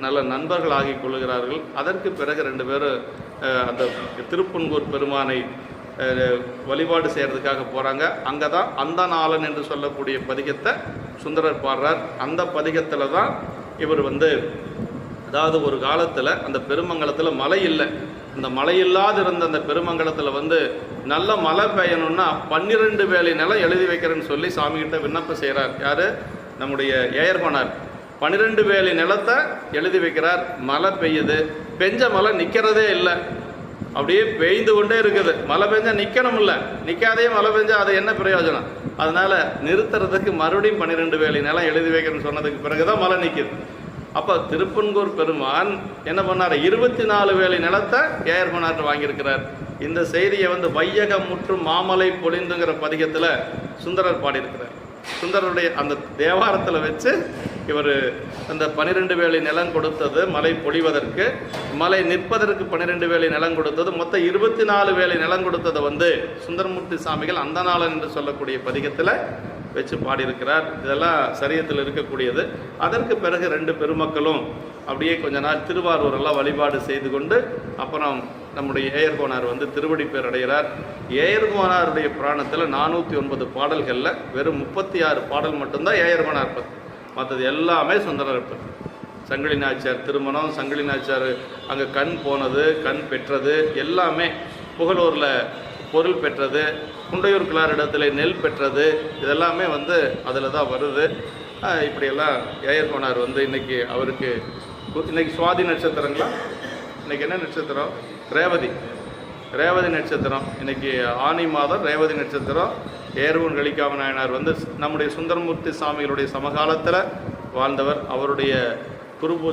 நல்ல நண்பர்கள் ஆகிக் கொள்கிறார்கள். அதற்கு பிறகு 2 பேரும் அந்த திருப்புன்கூர் பெருமானை வழிபாடு செய்கிறதுக்காக போகிறாங்க. அங்கே தான் அந்த நாளன் என்று சொல்லக்கூடிய பதிகத்தை சுந்தரர் பாடுறார். அந்த பதிகத்தில் தான் இவர் அதாவது ஒரு காலத்தில் அந்த பெருமங்கலத்தில் மழை இல்லை. அந்த மழை இல்லாதிருந்த அந்த பெருமங்கலத்தில் நல்ல மழை பெய்யணும்னா 12 வேலி நிலம் எழுதி வைக்கிறேன்னு சொல்லி சாமிகிட்ட விண்ணப்பம் செய்கிறார். யார்? நம்முடைய ஏயர்கோனார். 12 வேலி நிலத்தை எழுதி வைக்கிறார். மழை பெய்யுது. பெஞ்ச மழை நிற்கிறதே இல்லை, அப்படியே பெய்ந்து கொண்டே இருக்குது. மழை பெஞ்சா நிற்கணும் இல்லை, நிற்காதே மழை பெஞ்சா அது என்ன பிரயோஜனம்? அதனால நிறுத்துறதுக்கு மறுபடியும் 12 வேலி நிலம் எழுதி வைக்கிறேன்னு சொன்னதுக்கு பிறகுதான் மழை நிற்கிது. அப்போ திருப்பன்கூர் பெருமான் என்ன பண்ணார்? 24 வேலி நிலத்தை ஏயர்கோனார்ட்ட வாங்கியிருக்கிறார். இந்த செய்தியை வையகம் முற்றும் மாமலை பொழிந்துங்கிற பதிகத்தில் சுந்தரர் பாடியிருக்கிறார். சுந்தரருடைய அந்த தேவாரத்தில் வச்சு இவர் அந்த 12 வேலி நிலம் கொடுத்தது மலை பொழிவதற்கு, மலை நிற்பதற்கு 12 வேலி நிலம் கொடுத்தது, மொத்தம் 24 வேலி நிலம் கொடுத்ததை சுந்தரமூர்த்தி சாமிகள் அந்த நாளன் என்று சொல்லக்கூடிய பதிகத்தில் வச்சு பாடியிருக்கிறார். இதெல்லாம் சரியத்தில் இருக்கக்கூடியது. அதற்கு பிறகு 2 பெருமக்களும் அப்படியே கொஞ்ச நாள் திருவாரூரெல்லாம் வழிபாடு செய்து கொண்டு அப்புறம் நம்முடைய ஏயர்கோனார் திருவடி பேர் அடைகிறார். ஏயர்கோனாருடைய புராணத்தில் 409 பாடல்களில் வெறும் 36 பாடல் மட்டும்தான் ஏயர்கோனார் பற்றி, மற்றது எல்லாமே சுந்தரர் பற்றி. சங்கிலி நாச்சியார் திருமணம், சங்கிலி நாச்சியார் அங்கே கண் போனது, கண் பெற்றது, எல்லாமே புகழூரில் பொருள் பெற்றது, குண்டையூர் கிளார் இடத்துல நெல் பெற்றது, இதெல்லாமே அதில் தான் வருது. இப்படியெல்லாம் ஏயர்கோனார் இன்னைக்கு அவருக்கு இன்னைக்கு சுவாதி நட்சத்திரங்களா? இன்னைக்கு என்ன நட்சத்திரம்? ரேவதி நட்சத்திரம். இன்னைக்கு ஆனி மாதம் ரேவதி நட்சத்திரம். ஏர்கோன் கலிக்காம நாயனார் நம்முடைய சுந்தரமூர்த்தி சாமிகளுடைய சமகாலத்தில் வாழ்ந்தவர். அவருடைய குருபூ